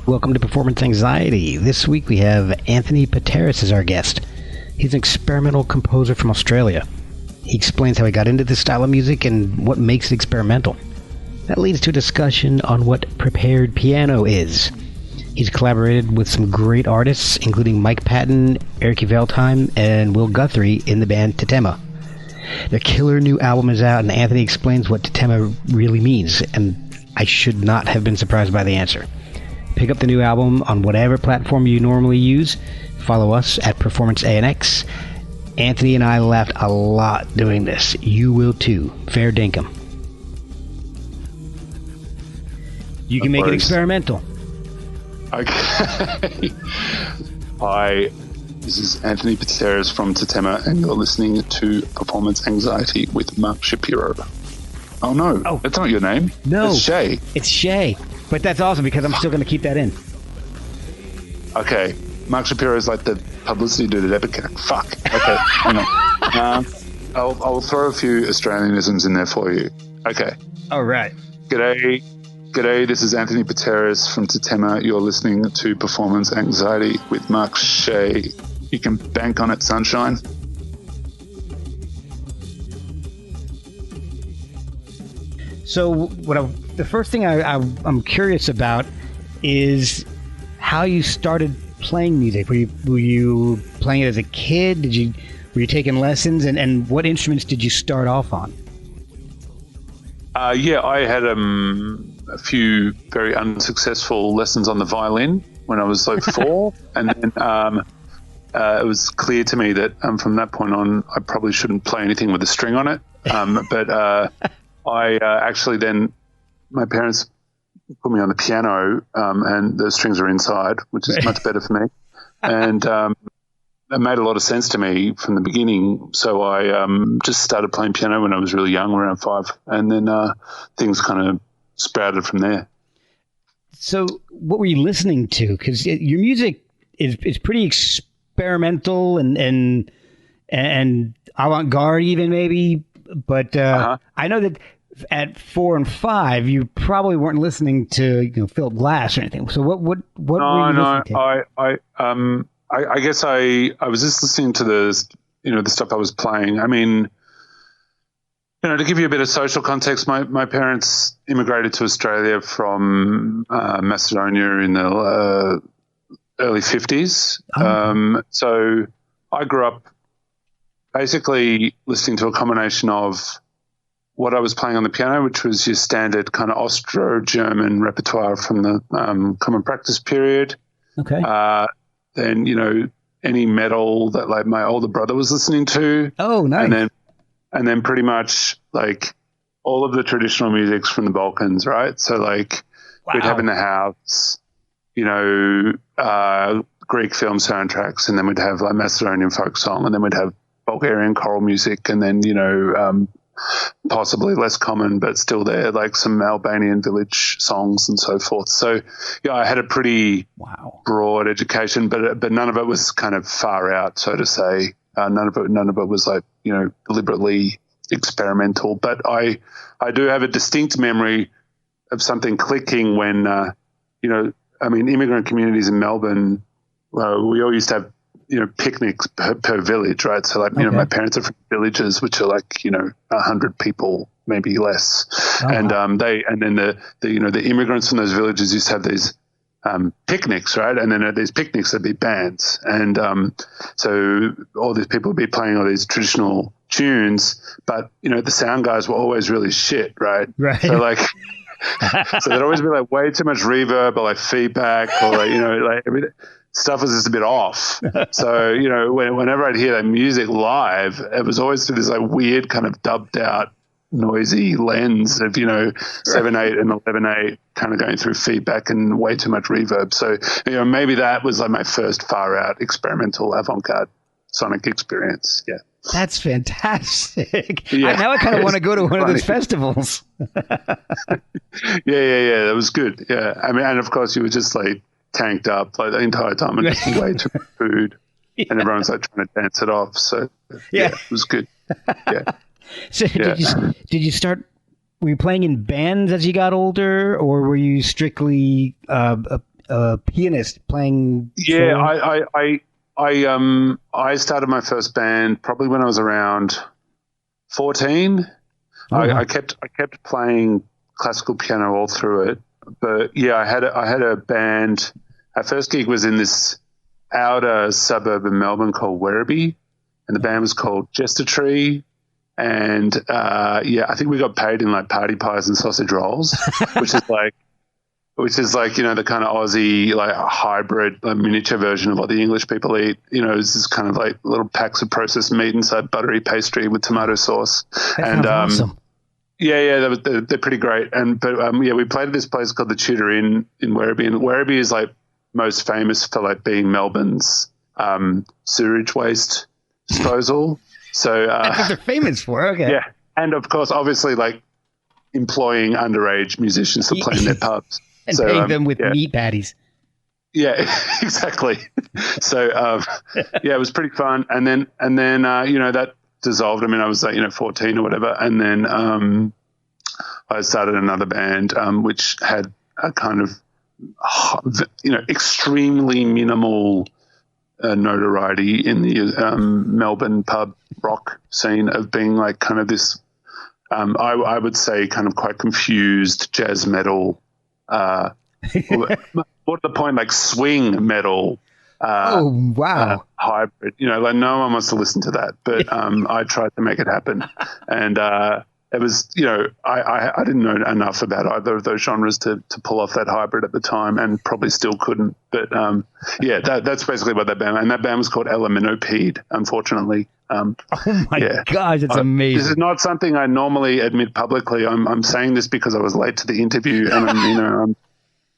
Welcome to Performance Anxiety. This week we have Anthony Pateras as our guest. He's an experimental composer from Australia. He explains how he got into this style of music and what makes it experimental. That leads to a discussion on what prepared piano is. He's collaborated with some great artists, including Mike Patton, Eric Veldheim, and Will Guthrie in the band Tetema. Their killer new album is out, and Anthony explains what tetema really means, and I should not have been surprised by the answer. Pick up the new album on whatever platform you normally use. Follow us at Performance ANX. Anthony and I laughed a lot doing this. You will too. Fair dinkum. You can make it experimental. Okay. Hi, this is Anthony Pateras from Tetema, and you're listening to Performance Anxiety with Mark Shapiro. Oh, no. Oh. That's not your name. No. It's Shay. It's Shay. But that's awesome because I'm still going to keep that in. Okay. Mark Shapiro is like the publicity dude at Epic. Fuck. Okay. Hang on. I'll throw a few Australianisms in there for you. Okay. All right. G'day, this is Anthony Pateras from Tetema. You're listening to Performance Anxiety with Mark Shay. You can bank on it, sunshine. So the first thing I'm curious about is how you started playing music. Were you playing it as a kid? Were you taking lessons? And what instruments did you start off on? Yeah, I had a few very unsuccessful lessons on the violin when I was like 4, and then it was clear to me that from that point on I probably shouldn't play anything with a string on it. But I actually then, my parents put me on the piano and the strings are inside, which is much better for me. And it made a lot of sense to me from the beginning. So I just started playing piano when I was really young, around 5. And then things kind of sprouted from there. So what were you listening to? Because your music is pretty experimental and avant-garde even maybe. But I know that at 4 and 5, you probably weren't listening to Philip Glass or anything. So what were you listening to? I guess I was just listening to the stuff I was playing. I mean, to give you a bit of social context, my parents immigrated to Australia from Macedonia in the early 50s. So I grew up basically listening to a combination of what I was playing on the piano, which was your standard kind of Austro-German repertoire from the Common Practice period. Okay. Then, any metal that like my older brother was listening to. Oh, nice. And then pretty much like all of the traditional musics from the Balkans, right? So like we'd have in the house, Greek film soundtracks, and then we'd have like Macedonian folk song, and then we'd have Bulgarian choral music, and then, possibly less common but still there, like some Albanian village songs and so forth. So yeah, I had a pretty broad education, but none of it was kind of far out, so to say. None of it was like deliberately experimental. But I do have a distinct memory of something clicking when immigrant communities in Melbourne. We all used to have picnics per village, right? So like, my parents are from villages, which are like, 100 people, maybe less. Oh, and then the immigrants from those villages used to have these picnics, right? And then at these picnics, there'd be bands. And so all these people would be playing all these traditional tunes, but, the sound guys were always really shit, right? Right. So like, so there'd always be like way too much reverb or like feedback or like, like everything. Stuff was just a bit off. So, whenever I'd hear that music live, it was always through this like weird kind of dubbed out noisy lens of, 7/8 and 11/8 kind of going through feedback and way too much reverb. So, maybe that was like my first far out experimental avant-garde sonic experience. Yeah. That's fantastic. Yeah. Now I kind of want to go to one of those festivals. Yeah. That was good. Yeah. I mean, and of course you were just like tanked up like the entire time and just way too much food. Yeah. And everyone's like trying to dance it off. So yeah, it was good. Yeah. So did you start, were you playing in bands as you got older, or were you strictly a pianist playing. Yeah, I started my first band probably when I was around 14. Oh, wow. I kept playing classical piano all through it, but yeah, I had a band. Our first gig was in this outer suburb of Melbourne called Werribee, and the band was called Jester Tree. And yeah, I think we got paid in like party pies and sausage rolls, which is like the kind of Aussie like hybrid like miniature version of what the English people eat. It's this kind of like little packs of processed meat inside buttery pastry with tomato sauce. That sounds awesome. Yeah, they're pretty great. But we played at this place called the Tudor Inn in Werribee, and Werribee is like most famous for like being Melbourne's sewage waste disposal. So that's what they're famous for. Okay. Yeah, and of course, obviously, like employing underage musicians to play in their pubs and paying them with meat patties. Yeah, exactly. So it was pretty fun. And then that dissolved. I mean, I was 14 or whatever, and then I started another band which had a kind of extremely minimal notoriety in the Melbourne pub rock scene of being like kind of this I would say kind of quite confused jazz metal more to the point like swing metal hybrid, like no one wants to listen to that, but I tried to make it happen, and it was, I didn't know enough about either of those genres to pull off that hybrid at the time, and probably still couldn't. But that's basically what that band. And that band was called Elaminopede, unfortunately. Oh my gosh, it's amazing. This is not something I normally admit publicly. I'm saying this because I was late to the interview, and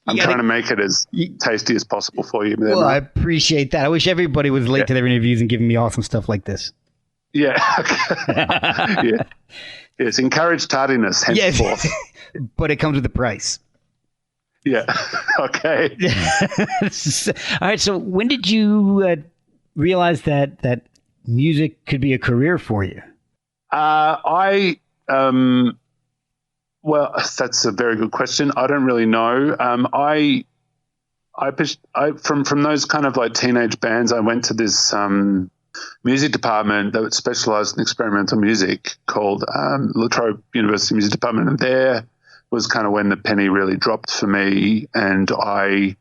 I'm trying to make it as tasty as possible for you. Well, I appreciate that. I wish everybody was late to their interviews and giving me awesome stuff like this. Yeah. Yeah. Yes, encourage tardiness, henceforth. Yes, but it comes with a price. Yeah. Okay. All right. So when did you realize that music could be a career for you? Well, that's a very good question. I don't really know. From those kind of like teenage bands, I went to this music department that specialized in experimental music called La Trobe University Music Department, and there was kind of when the penny really dropped for me, and I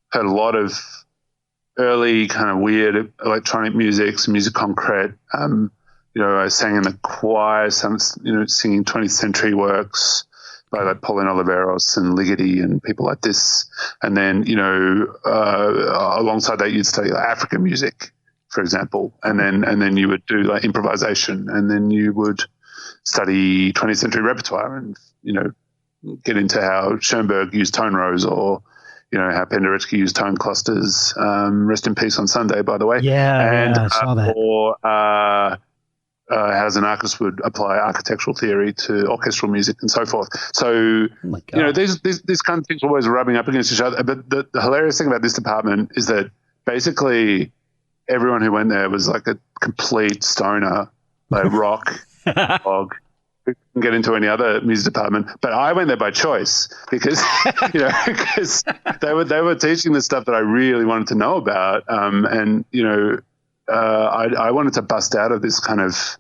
heard a lot of early kind of weird electronic music, some music concrete. I sang in the choir, singing 20th century works by like Pauline Oliveros and Ligeti and people like this. And then, alongside that, you'd study like African music, for example, and then you would do like improvisation, and then you would study 20th century repertoire and, get into how Schoenberg used tone rows, or, how Penderecki used tone clusters. Rest in peace on Sunday, by the way. Yeah, I saw that. Or how Xenakis would apply architectural theory to orchestral music and so forth. So, these kind of things are always rubbing up against each other. But the hilarious thing about this department is that basically everyone who went there was like a complete stoner, like rock, dog, who couldn't get into any other music department. But I went there by choice because, because they were teaching the stuff that I really wanted to know about. I wanted to bust out of this kind of,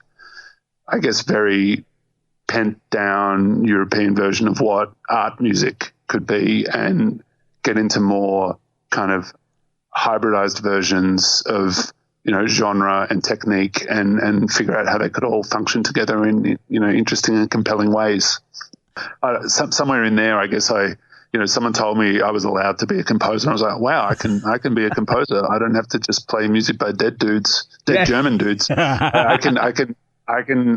I guess, very pent down European version of what art music could be, and get into more kind of hybridized versions of, genre and technique, and figure out how they could all function together in, interesting and compelling ways. Somewhere in there, I guess someone told me I was allowed to be a composer. And I was like, wow, I can be a composer. I don't have to just play music by dead German dudes. I can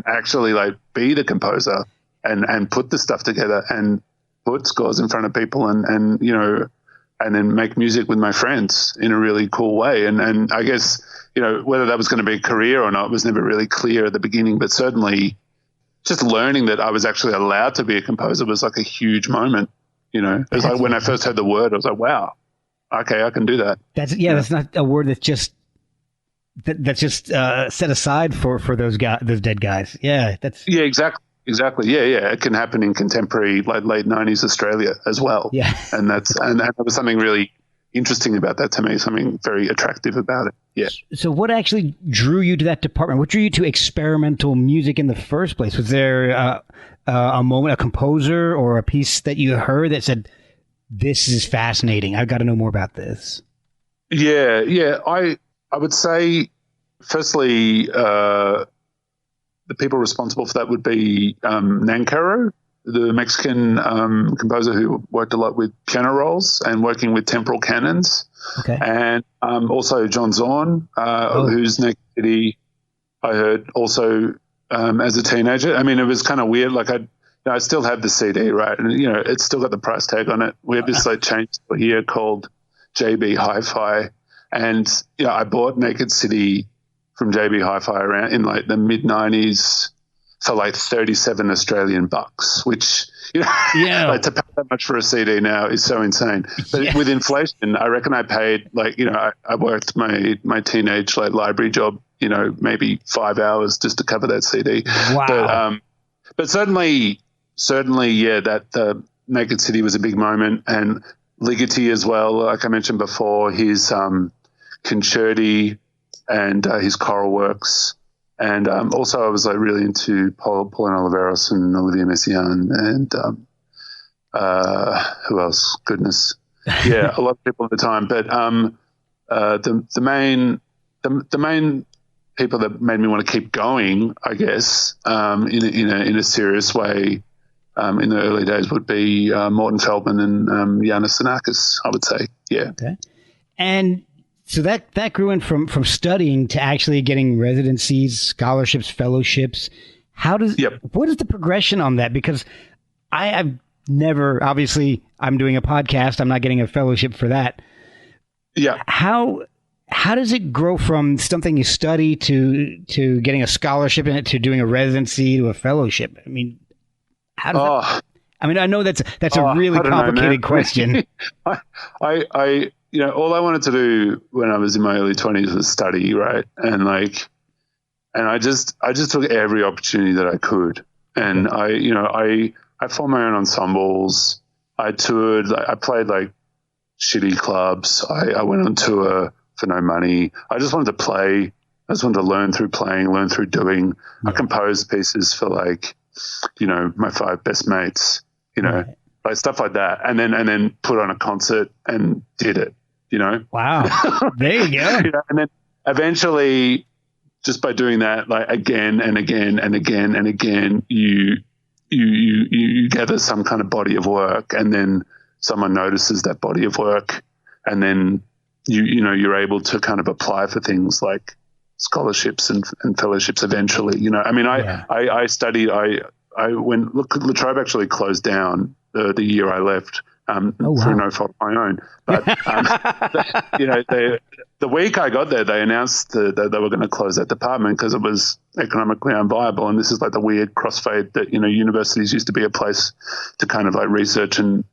actually like be the composer and put the stuff together and put scores in front of people and then make music with my friends in a really cool way. And I guess, whether that was going to be a career or not was never really clear at the beginning, but certainly just learning that I was actually allowed to be a composer was like a huge moment. It was like when I first heard the word, I was like, wow, okay, I can do that. That's not a word that's just set aside for those dead guys. Yeah. Exactly. Yeah. It can happen in contemporary, like late 90s Australia as well. Yeah. And that was something really interesting about that to me, something very attractive about it. Yeah. So what actually drew you to that department? What drew you to experimental music in the first place? Was there a moment, a composer or a piece that you heard that said, this is fascinating, I've got to know more about this? Yeah. I would say, firstly, the people responsible for that would be Nancaro, the Mexican composer who worked a lot with piano rolls and working with temporal canons. Okay. And also John Zorn, whose Naked City I heard also as a teenager. I mean, it was kind of weird. Like I still have the CD, right? And, it's still got the price tag on it. We have this change here called JB Hi-Fi. And, I bought Naked City from JB Hi-Fi around in the mid-90s for 37 Australian bucks, which, to pay that much for a CD now is so insane. But with inflation, I reckon I paid I worked my teenage library job, maybe 5 hours just to cover that CD. Wow. But certainly, that Naked City was a big moment, and Ligeti as well. Like I mentioned before, his concerti and his choral works. And also I was really into Pauline Oliveros and Olivia Messiaen and who else? Goodness. Yeah, a lot of people at the time. But the main people that made me want to keep going, I guess, in a serious way in the early days would be Morton Feldman and Yanis Xenakis, I would say. Yeah. Okay. And so that grew in from studying to actually getting residencies, scholarships, fellowships. What is the progression on that? Because I've never, obviously I'm doing a podcast. I'm not getting a fellowship for that. Yeah. How does it grow from something you study to getting a scholarship in it, to doing a residency, to a fellowship? I mean, how does that, I mean, I know that's a really complicated question. All I wanted to do when I was in my early 20s was study, right? And I just took every opportunity that I could. And I formed my own ensembles. I toured. I played shitty clubs. I went on tour for no money. I just wanted to play. I just wanted to learn through playing, learn through doing. Yeah. I composed pieces for my 5 best mates, stuff like that. And then put on a concert and did it, Wow. There you go. And then eventually, just by doing that, again and again and again and again, you gather some kind of body of work, and then someone notices that body of work, and then you're able to kind of apply for things like scholarships and fellowships eventually. I studied. When Latrobe actually closed down the year I left, through no fault of my own. But the week I got there, they announced that they were going to close that department because it was economically unviable. And this is the weird crossfade that universities used to be a place to kind of research and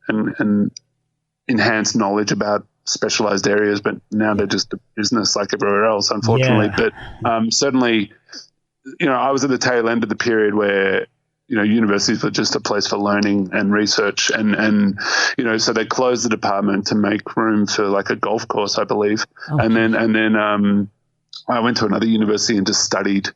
enhance knowledge about specialized areas, but now they're just a business like everywhere else, unfortunately. Yeah. But certainly, I was at the tail end of the period where universities were just a place for learning and research, and so they closed the department to make room for a golf course, I believe. Oh, and then I went to another university and just studied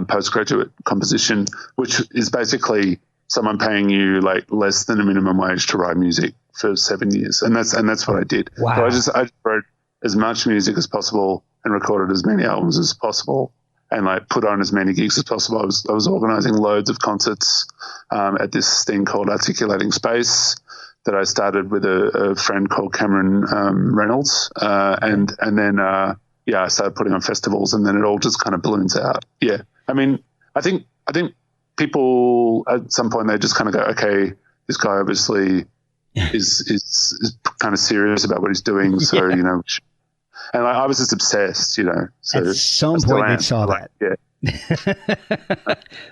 postgraduate composition, which is basically someone paying you less than a minimum wage to write music for 7 years, and that's what I did. Wow. So I just wrote as much music as possible and recorded as many albums as possible, and put on as many gigs as possible. I was organizing loads of concerts at this thing called Articulating Space that I started with a friend called Cameron Reynolds, and then I started putting on festivals, and then it all just kind of balloons out. Yeah, I mean, I think people at some point they just kind of go, okay, this guy obviously is kind of serious about what he's doing, so and I was just obsessed, So at some point they saw that. Yeah.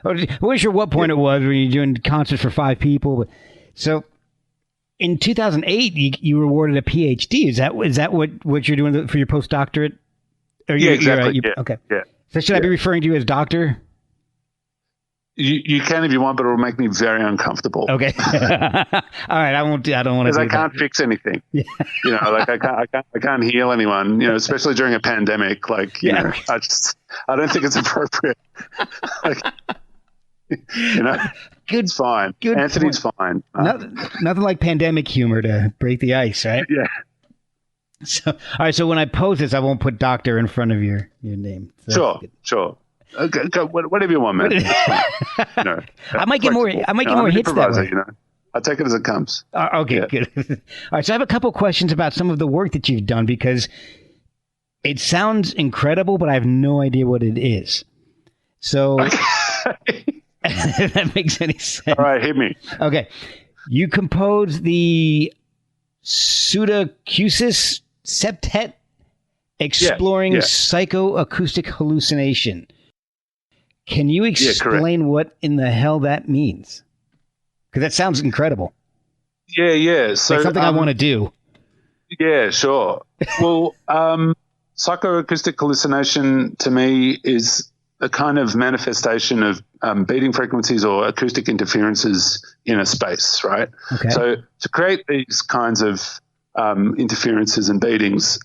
I wasn't sure what point it was when you're doing concerts for 5 people. But, so in 2008, you were awarded a PhD. Is that what you're doing for your postdoctorate? Yeah, exactly. Okay. Yeah. So should I be referring to you as doctor? You can if you want, but it'll make me very uncomfortable. Okay. All right. I won't. I don't want to. Because I can't fix anything. Yeah. You know, like I can't heal anyone. You know, especially during a pandemic. Like, you know, I don't think it's appropriate. Like, you know, it's fine. Anthony's fine. Nothing like pandemic humor to break the ice, right? Yeah. So, all right. So when I post this, I won't put doctor in front of your name. So Sure. Okay, go, whatever you want, man. You know, I might get more. I might get more hits that way. You know, I take it as it comes. Okay, good. All right, so I have a couple questions about some of the work that you've done because it sounds incredible, but I have no idea what it is. So if that makes any sense. All right, hit me. Okay, you composed the Pseudacusis Septet, exploring psychoacoustic hallucination. Can you explain what in the hell that means? Because that sounds incredible. Yeah. So like something I want to do. Yeah, sure. Well, psychoacoustic hallucination to me is a kind of manifestation of beating frequencies or acoustic interferences in a space, right? Okay. So to create these kinds of interferences and beatings,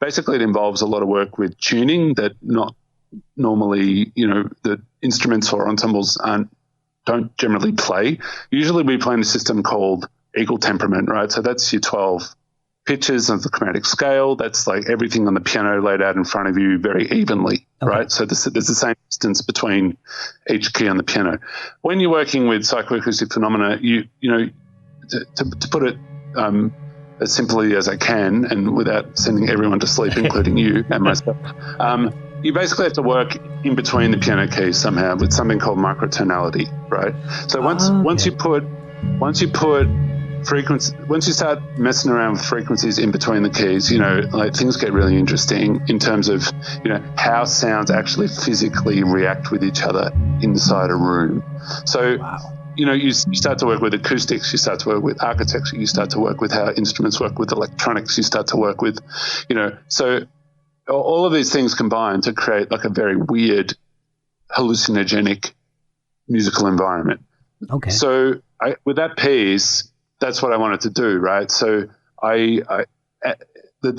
basically it involves a lot of work with tuning that not normally, you know, the instruments or ensembles don't generally play. Usually we play in a system called equal temperament, right? So that's your 12 pitches of the chromatic scale. That's like everything on the piano laid out in front of you very evenly, right? So there's the same distance between each key on the piano. When you're working with psychoacoustic phenomena, you know, to put it as simply as I can and without sending everyone to sleep, including you and myself, you basically have to work in between the piano keys somehow with something called microtonality, right? So once you put frequency, once you start messing around with frequencies in between the keys, you know, like things get really interesting in terms of, you know, how sounds actually physically react with each other inside a room. So, you know, you start to work with acoustics, you start to work with architecture, you start to work with how instruments work with electronics, you start to work with, you know, so all of these things combine to create like a very weird hallucinogenic musical environment. Okay. So with that piece, that's what I wanted to do, right? So the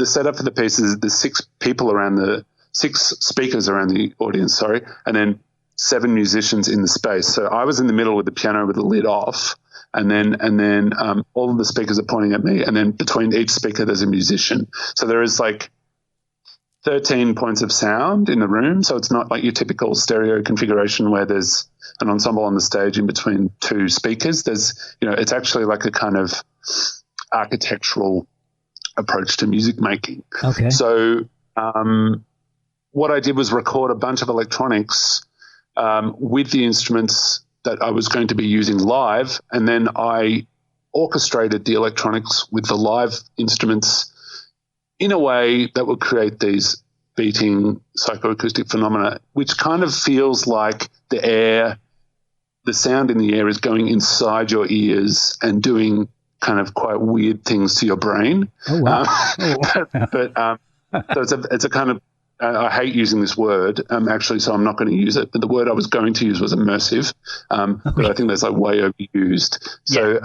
setup for the piece is there's six speakers around the audience, and then 7 musicians in the space. So I was in the middle with the piano with the lid off, and then all of the speakers are pointing at me, and then between each speaker there's a musician. So there is like 13 points of sound in the room. So it's not like your typical stereo configuration where there's an ensemble on the stage in between 2 speakers. There's, you know, it's actually like a kind of architectural approach to music making. Okay. So what I did was record a bunch of electronics with the instruments that I was going to be using live, and then I orchestrated the electronics with the live instruments in a way that would create these beating psychoacoustic phenomena, which kind of feels like the sound in the air is going inside your ears and doing kind of quite weird things to your brain. Oh, wow. So it's a kind of, I hate using this word actually, so I'm not going to use it. But the word I was going to use was immersive, but I think that's like way overused. So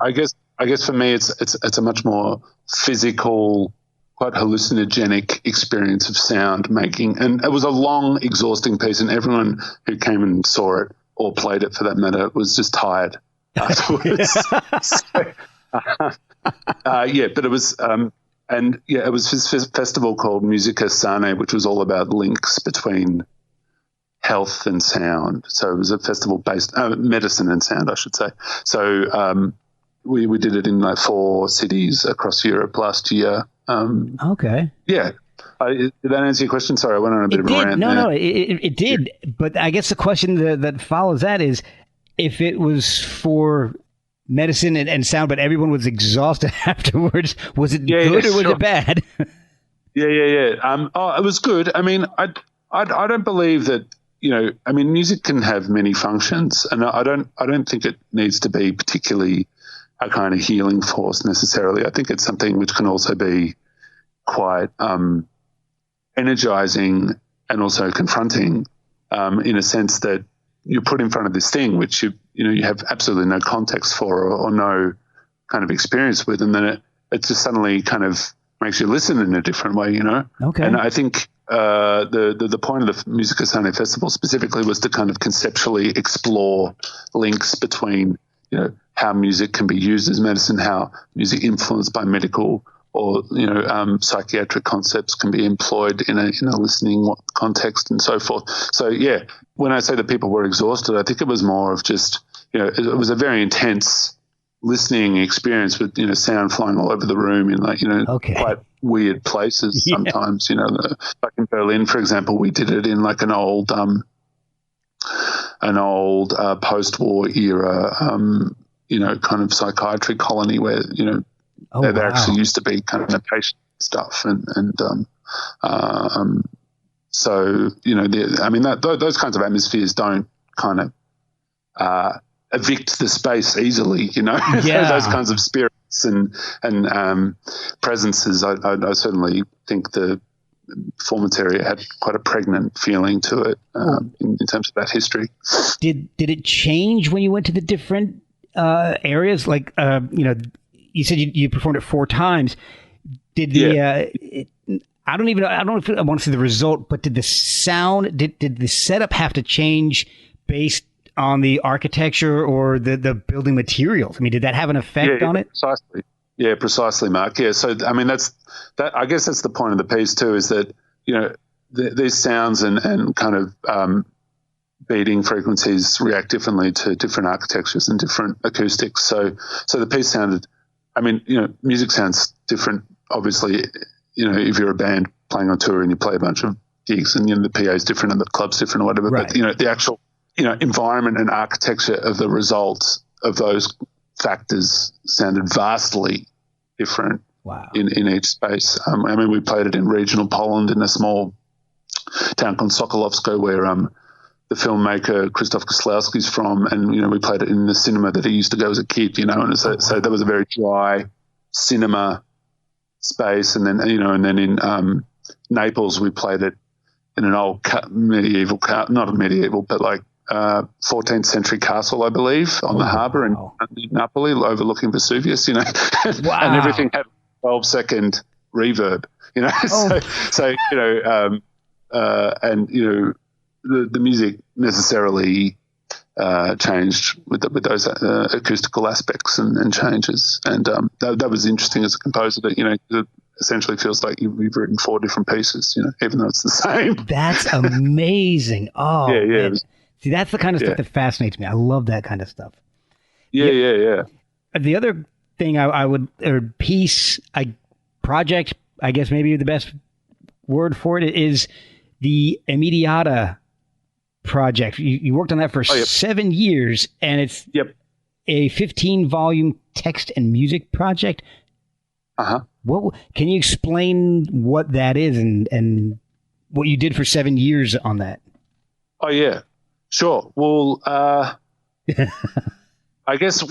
I guess for me, it's a much more physical, quite hallucinogenic experience of sound making. And it was a long, exhausting piece, and everyone who came and saw it, or played it for that matter, was just tired afterwards. But it was, it was this festival called Musica Sane, which was all about links between health and sound. So it was a festival based, medicine and sound, I should say. So we did it in like 4 cities across Europe last year. Okay. Yeah. Did that answer your question? Sorry, I went on a bit of a rant. No, it did. Yeah. But I guess the question that follows that is, if it was for medicine and sound, but everyone was exhausted afterwards, was it good or was it bad? Yeah. It was good. I mean, I don't believe that, you know, I mean, music can have many functions, and I don't think it needs to be particularly a kind of healing force necessarily. I think it's something which can also be quite energizing and also confronting, in a sense that, you're put in front of this thing which you have absolutely no context for or no kind of experience with, and then it just suddenly kind of makes you listen in a different way, Okay. And I think the point of the Musica Sane Festival specifically was to kind of conceptually explore links between, how music can be used as medicine, how music influenced by medical or, psychiatric concepts can be employed in a listening context and so forth. So, yeah, when I say that people were exhausted, I think it was more of just, it was a very intense listening experience with, sound flying all over the room in quite weird places sometimes, like in Berlin, for example, we did it in like an old post-war era, kind of psychiatry colony where, there actually used to be kind of patient stuff. So, those kinds of atmospheres don't kind of evict the space easily, those kinds of spirits and presences. I certainly think the performance area had quite a pregnant feeling to it in terms of that history. Did it change when you went to the different areas? Like, you said you performed it 4 times. Did the I don't know if I want to see the result, but did the sound, did the setup have to change based on the architecture or the building materials? I mean, did that have an effect on it? Precisely. Yeah, precisely, Mark. Yeah. So, I mean, I guess that's the point of the piece too, is that, these sounds and kind of beating frequencies react differently to different architectures and different acoustics. So the piece sounded, music sounds different, obviously, if you're a band playing on tour and you play a bunch of gigs and, the PA is different and the club's different or whatever, right. But, the actual, environment and architecture of the results of those factors sounded vastly different in each space. We played it in regional Poland in a small town called Sokolovsko where the filmmaker Krzysztof Kieslowski's from, and, we played it in the cinema that he used to go as a kid, and so there was a very dry cinema space. And then, and then in Naples we played it in an old medieval, not a medieval, but like 14th century castle, I believe, on the harbour in Napoli, overlooking Vesuvius, and everything had 12-second reverb, the music necessarily changed with those acoustical aspects and changes, and that was interesting as a composer. That it essentially feels like you've written 4 different pieces, even though it's the same. That's amazing. Oh, yeah. Man. See, that's the kind of stuff that fascinates me. I love that kind of stuff. Yeah. The other thing project, I guess maybe the best word for it is the Immediata project. You worked on that for 7 years, and it's a 15-volume text and music project. What can you explain what that is and what you did for 7 years on that? Oh yeah, sure. Well, I guess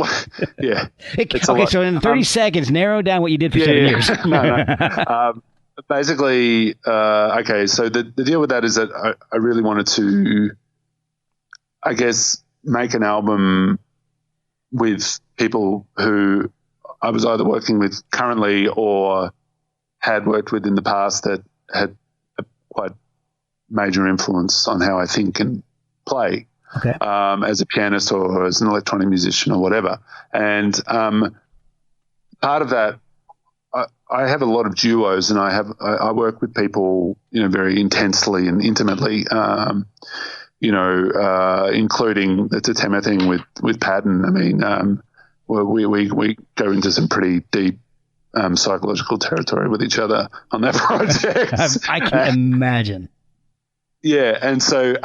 yeah. Okay, so in 30 seconds, narrow down what you did for 7 years. No. Basically, okay. So the deal with that is that I really wanted to, I guess, make an album with people who I was either working with currently or had worked with in the past that had a quite major influence on how I think and play as a pianist or as an electronic musician or whatever. And part of that, I have a lot of duos, and I work with people, very intensely and intimately, including the tetema thing with Patton. I mean, we go into some pretty deep psychological territory with each other on that project. I can imagine. Yeah, and so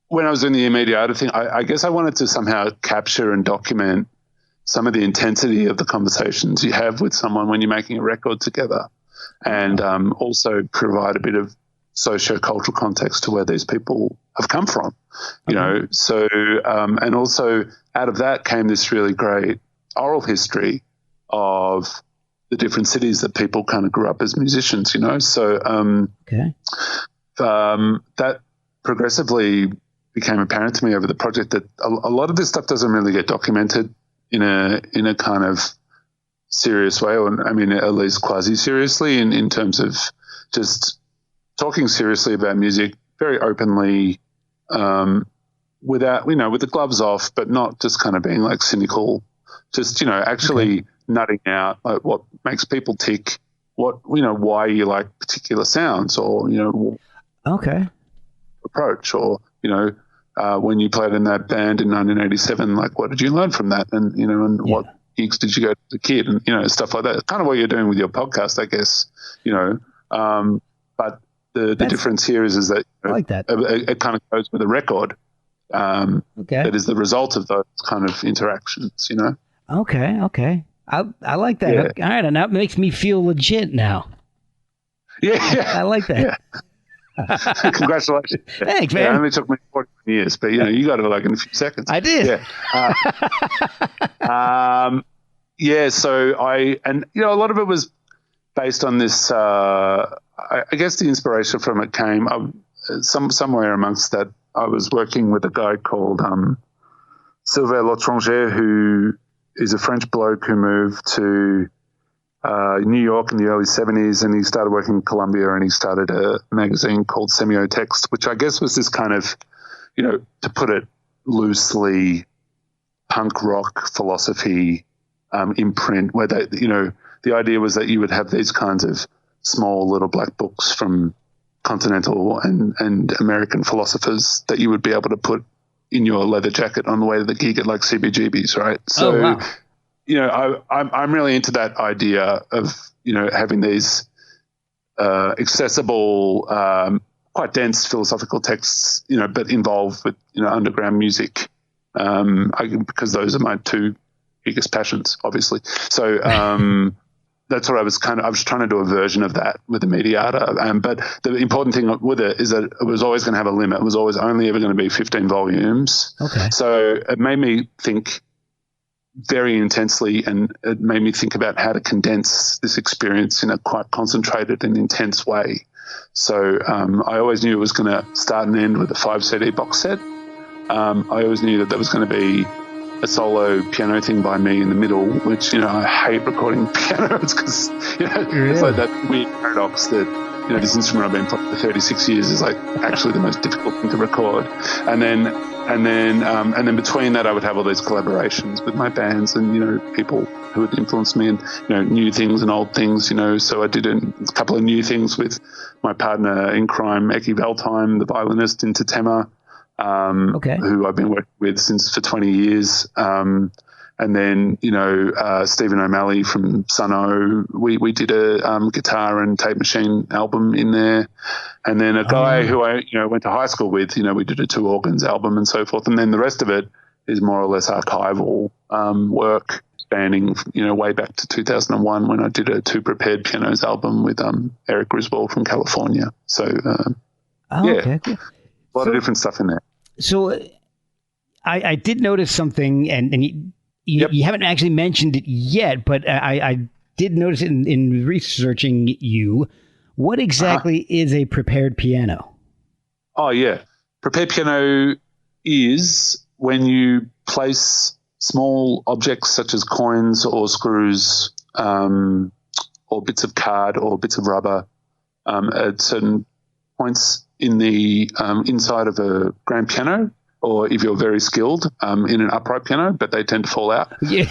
when I was doing the Immediata thing, I guess I wanted to somehow capture and document some of the intensity of the conversations you have with someone when you're making a record together, and also provide a bit of socio-cultural context to where these people have come from, you know. So, and also out of that came this really great oral history of the different cities that people kind of grew up as musicians, you know. So that progressively became apparent to me over the project that a lot of this stuff doesn't really get documented in a kind of serious way, or I mean, at least quasi-seriously in terms of just talking seriously about music very openly, without, with the gloves off, but not just kind of being like cynical, just, actually nutting out like what makes people tick, what, why you like particular sounds, or, approach, or, when you played in that band in 1987, like what did you learn from that? And, what gigs did you go to as a kid, and, stuff like that. Kind of what you're doing with your podcast, I guess, but the difference here is that, I like that. It kind of goes with a record. That is the result of those kind of interactions, Okay. I like that. Yeah. All right, and that makes me feel legit now. Yeah. I like that. Yeah. Congratulations. Thanks, man. It only took me 41 years, but you got it like in a few seconds. I did. Yeah. So a lot of it was based on this. I guess the inspiration from it came somewhere amongst that. I was working with a guy called Sylvain L'Étranger, who is a French bloke who moved to New York in the early 70s, and he started working in Columbia, and he started a magazine called Semiotext, which I guess was this kind of, to put it loosely, punk rock philosophy imprint, where the idea was that you would have these kinds of small little black books from continental and American philosophers that you would be able to put in your leather jacket on the way to the gig at like CBGB's, right? So, wow. I'm really into that idea of, having these accessible, quite dense philosophical texts, but involved with, underground music, because those are my two biggest passions, obviously. So that's what I was trying to do a version of that with the Mediata. But the important thing with it is that it was always going to have a limit. It was always only ever going to be 15 volumes. Okay. So it made me think very intensely, and it made me think about how to condense this experience in a quite concentrated and intense way. So I always knew it was going to start and end with a 5 CD box set. I always knew that there was going to be a solo piano thing by me in the middle, which, I hate recording pianos because, it's like that weird paradox that, this instrument I've been playing for 36 years is like actually the most difficult thing to record. And then between that, I would have all these collaborations with my bands and, people who had influenced me, and, new things and old things, so I did a couple of new things with my partner in crime, Eki Veltheim, the violinist in Tetema, who I've been working with for 20 years. And then, Stephen O'Malley from Sun-O, we did a guitar and tape machine album in there. And then a guy who I, went to high school with, we did a 2 organs album and so forth. And then the rest of it is more or less archival work spanning, way back to 2001 when I did a 2 prepared pianos album with Eric Griswold from California. So, okay, cool. A lot of different stuff in there. So I did notice something, and you haven't actually mentioned it yet, but I did notice it in researching you. What exactly is a prepared piano? Oh, yeah. Prepared piano is when you place small objects such as coins or screws or bits of card or bits of rubber at certain points in the inside of a grand piano, or if you're very skilled, in an upright piano, but they tend to fall out. Yeah.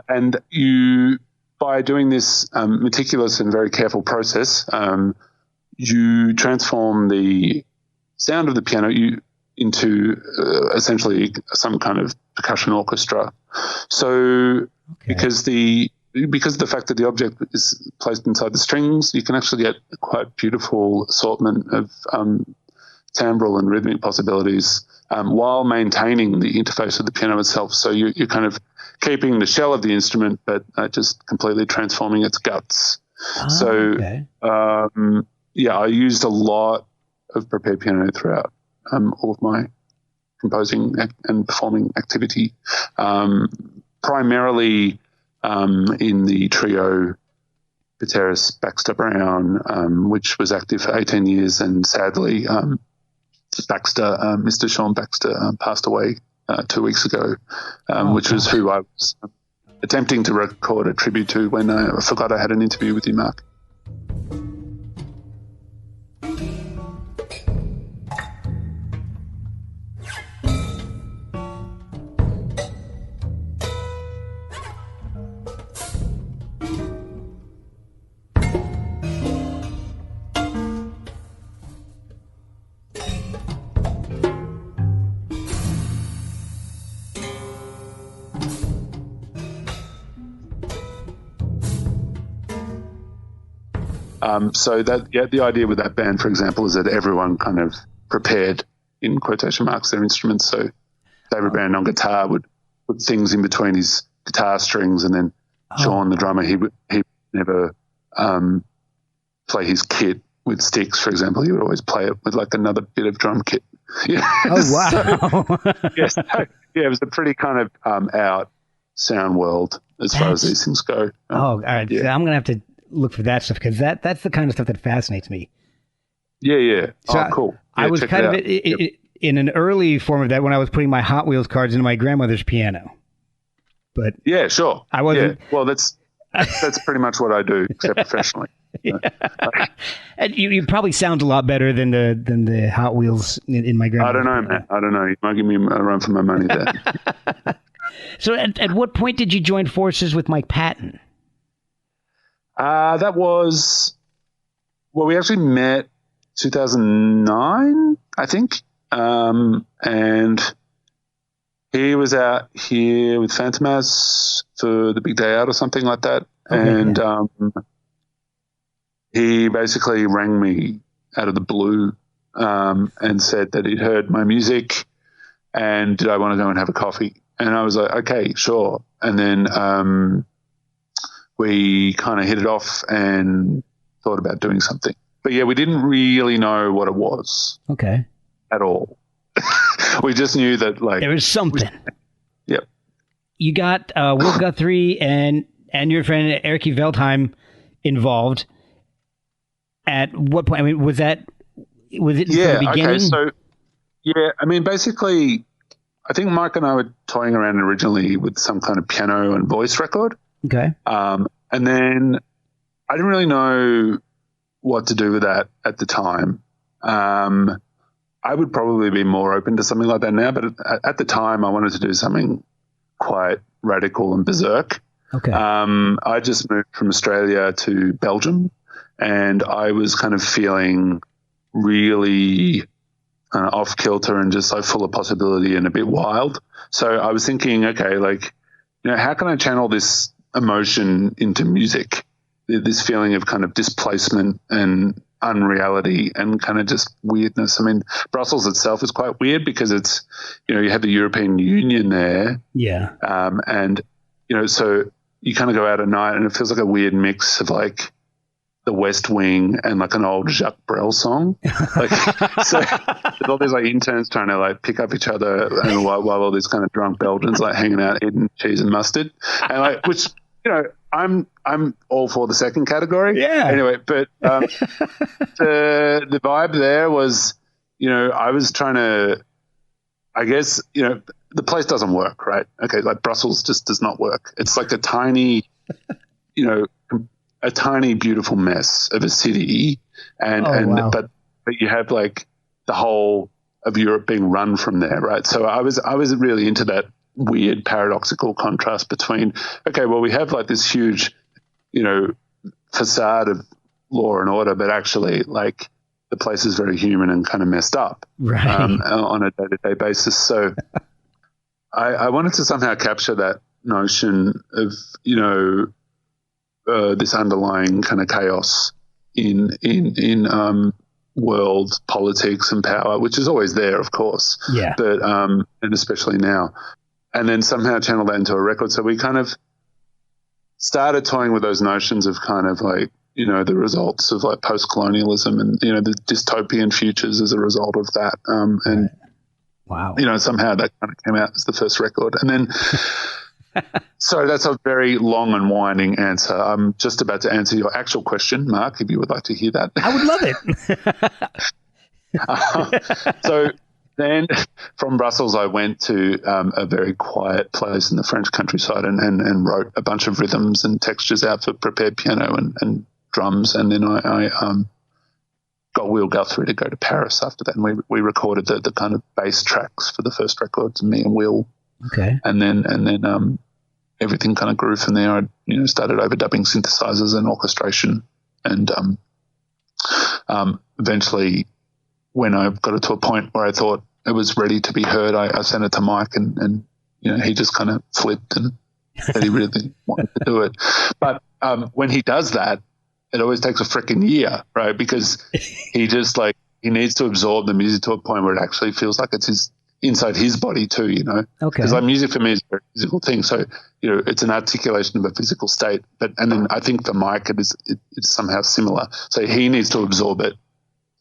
And you, by doing this meticulous and very careful process, you transform the sound of the piano into essentially some kind of percussion orchestra. So because of the fact that the object is placed inside the strings, you can actually get a quite beautiful assortment of timbral and rhythmic possibilities while maintaining the interface of the piano itself. So you're kind of keeping the shell of the instrument, but just completely transforming its guts. I used a lot of prepared piano throughout all of my composing and performing activity, primarily in the trio Pateras, Baxter Brown, which was active for 18 years and sadly Baxter, Mr. Sean Baxter, passed away 2 weeks ago, which was who I was attempting to record a tribute to when I forgot I had an interview with you, Mark. So the idea with that band, for example, is that everyone kind of prepared, in quotation marks, their instruments. So David Brand on guitar would put things in between his guitar strings, and then Sean, the drummer, he would never play his kit with sticks, for example. He would always play it with like another bit of drum kit. Yeah. Oh, wow. It was a pretty kind of out sound world as far as these things go. All right. Yeah. So I'm going to have to look for that stuff, because that's the kind of stuff that fascinates me. Yeah. So cool. Yeah, I was kind of in an early form of that when I was putting my Hot Wheels cards into my grandmother's piano. But yeah, sure. I wasn't. Yeah. Well, that's pretty much what I do, except professionally. Yeah. And you probably sound a lot better than the Hot Wheels in my grandmother's piano. Man. I don't know. You might give me a run for my money there. So at what point did you join forces with Mike Patton? That was, we actually met 2009, I think. And he was out here with Pateras for the big day out or something like that. Okay, and he basically rang me out of the blue and said that he'd heard my music and did I want to go and have a coffee? And I was like, okay, sure. And then we kind of hit it off and thought about doing something. But yeah, we didn't really know what it was. Okay. At all. We just knew that like... There was something. Yep. You got Will Guthrie and your friend Erky Veldheim involved. At what point? I mean, was it from the beginning? Okay, so, I mean, basically, I think Mike and I were toying around originally with some kind of piano and voice record. Okay. And then I didn't really know what to do with that at the time. I would probably be more open to something like that now, but at the time I wanted to do something quite radical and berserk. Okay. I just moved from Australia to Belgium, and I was kind of feeling really off kilter and just like full of possibility and a bit wild. So I was thinking, okay, like, how can I channel this emotion into music? This feeling of kind of displacement and unreality and kind of just weirdness. I mean, Brussels itself is quite weird because it's, you have the European Union there. Yeah. And, so you kind of go out at night and it feels like a weird mix of like the West Wing and like an old Jacques Brel song. Like, so there's all these like interns trying to like pick up each other and while all these kind of drunk Belgians like hanging out eating cheese and mustard. And like, which, I'm all for the second category. Yeah. Anyway, but the vibe there was, I was trying to, I guess, the place doesn't work, right? Okay, like Brussels just does not work. It's like a tiny, a tiny beautiful mess of a city, wow. but you have like the whole of Europe being run from there, right? So I was really into that weird paradoxical contrast between, okay, well, we have like this huge, facade of law and order, but actually like the place is very human and kind of messed up, right, on a day-to-day basis. So I wanted to somehow capture that notion of, this underlying kind of chaos in world politics and power, which is always there, of course. Yeah. But and especially now. And then somehow channel that into a record. So we kind of started toying with those notions of kind of like, the results of like post-colonialism and, the dystopian futures as a result of that. And, wow. Somehow that kind of came out as the first record. And then, so that's a very long and winding answer. I'm just about to answer your actual question, Mark, if you would like to hear that. I would love it. So then from Brussels, I went to a very quiet place in the French countryside and wrote a bunch of rhythms and textures out for prepared piano and drums. And then I got Will Guthrie to go to Paris after that. And we recorded the kind of bass tracks for the first records, me and Will. Okay. And then everything kind of grew from there. I started overdubbing synthesizers and orchestration. And eventually, when I got it to a point where I thought it was ready to be heard, I sent it to Mike, and he just kind of flipped and said he really wanted to do it. But when he does that, it always takes a freaking year, right? Because he just he needs to absorb the music to a point where it actually feels like it's inside his body too, Okay. Because music for me is a very physical thing. So, it's an articulation of a physical state. And then I think for Mike, it's somehow similar. So he needs to absorb it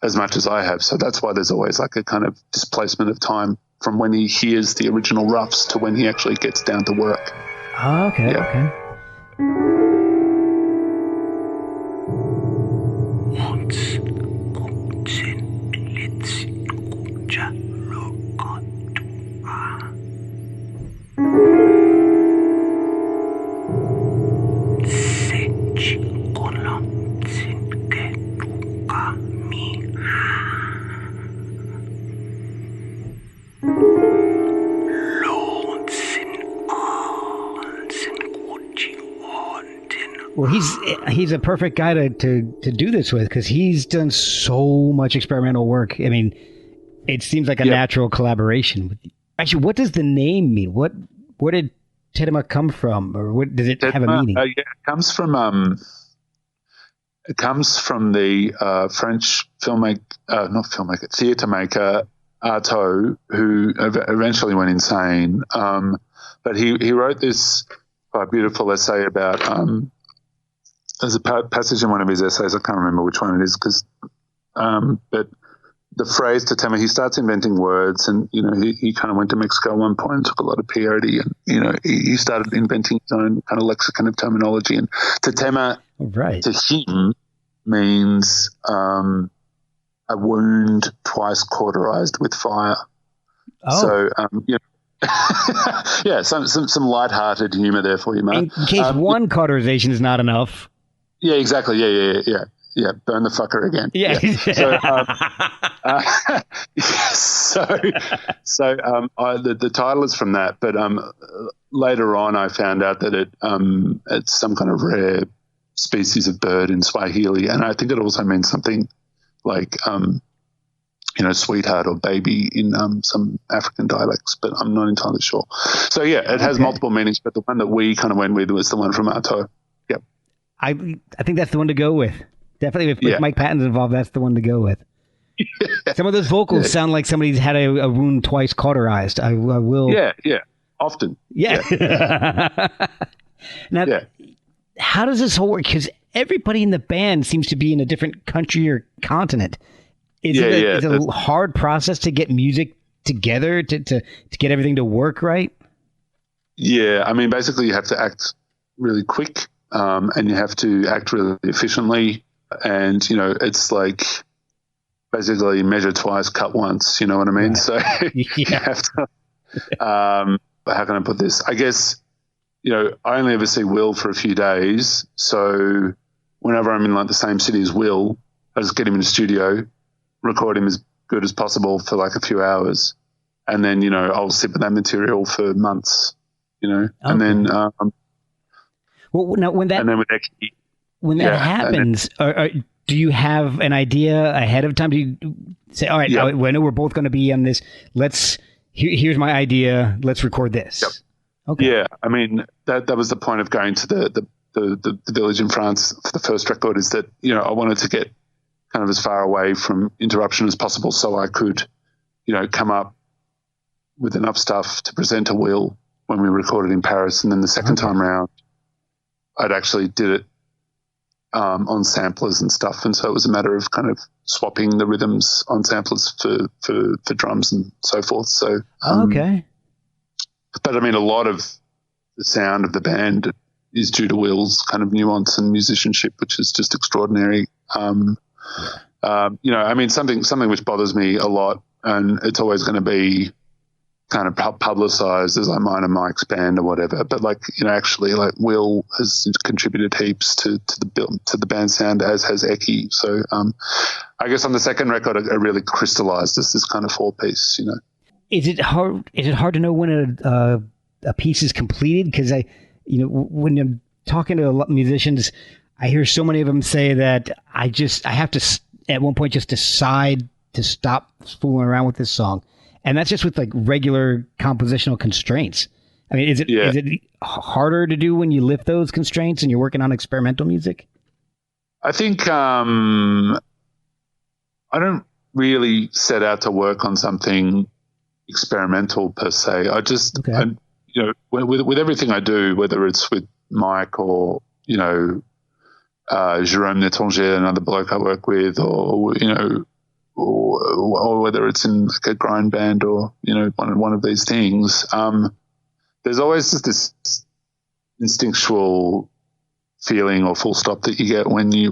as much as I have. So that's why there's always a kind of displacement of time from when he hears the original roughs to when he actually gets down to work. Oh, okay. Yeah. Okay. Well, he's a perfect guy to do this with, because he's done so much experimental work. I mean, it seems like a natural collaboration. Actually, what does the name mean? Where did tetema come from, or what does it have a meaning? It comes from the French theatre maker Artaud, who eventually went insane. But he wrote this quite beautiful essay about. There's a passage in one of his essays, I can't remember which one it is, but the phrase tetema, he starts inventing words, and, he kind of went to Mexico at one point and took a lot of peyote, and, he started inventing his own kind of lexicon of terminology. And tetema to him means a wound twice cauterized with fire. Oh. So, yeah, some lighthearted humor there for you, mate. In case one cauterization is not enough. Yeah, exactly. Yeah. Burn the fucker again. Yeah. So the title is from that, but later on I found out that it's some kind of rare species of bird in Swahili, and I think it also means something like sweetheart or baby in some African dialects, but I'm not entirely sure. So yeah, it has multiple meanings, but the one that we kind of went with was the one from Artaud. Yep. I think that's the one to go with. Definitely, if Mike Patton's involved, that's the one to go with. Yeah. Some of those vocals sound like somebody's had a wound twice cauterized. I will. Yeah. Often. Yeah. Now, how does this whole work? Because everybody in the band seems to be in a different country or continent. Is it a hard process to get music together to get everything to work right? Yeah, I mean, basically you have to act really quick, and you have to act really efficiently, and it's like basically measure twice, cut once. You know what I mean? Right. So you have to. How can I put this? I guess I only ever see Will for a few days, so whenever I'm in the same city as Will, I just get him in the studio, record him as good as possible for a few hours, and then I'll sit with that material for months, and then well, now when that happens, do you have an idea ahead of time? Do you say, all right, I know we're both going to be on this, here's my idea, let's record this? Yep. Okay. Yeah, I mean that was the point of going to the village in France for the first record, is that I wanted to get kind of as far away from interruption as possible, so I could, come up with enough stuff to present to Will when we recorded in Paris. And then the second time around, I'd actually did it on samplers and stuff. And so it was a matter of kind of swapping the rhythms on samplers for drums and so forth. So, but I mean, a lot of the sound of the band is due to Will's kind of nuance and musicianship, which is just extraordinary. You know, I mean, something which bothers me a lot, and it's always going to be kind of publicized as like mine and Mike's band or whatever. But like, you know, actually, like Will has contributed heaps to the band sound, as has Eki. So I guess on the second record, it really crystallized as this kind of 4-piece. You know, is it hard to know when a piece is completed? Because when I'm talking to a lot of musicians, I hear so many of them say that I have to at one point just decide to stop fooling around with this song. And that's just with like regular compositional constraints. I mean, is it harder to do when you lift those constraints and you're working on experimental music? I think I don't really set out to work on something experimental per se. I just, you know, with everything I do, whether it's with Mike or, you know, Jérôme Nétanger, another bloke I work with, or, you know, or whether it's in like a grind band or, you know, one of these things, there's always just this instinctual feeling or full stop that you get when you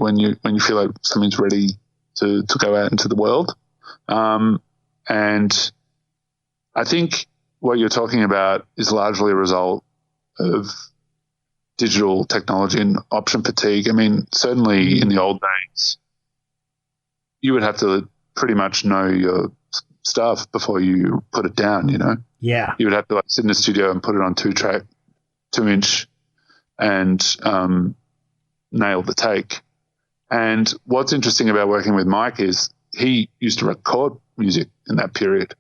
feel like something's ready to go out into the world. And I think what you're talking about is largely a result of digital technology and option fatigue. I mean, certainly in the old days, you would have to pretty much know your stuff before you put it down, you know? Yeah. You would have to like sit in the studio and put it on 2-inch and nail the take. And what's interesting about working with Mike is he used to record music in that period.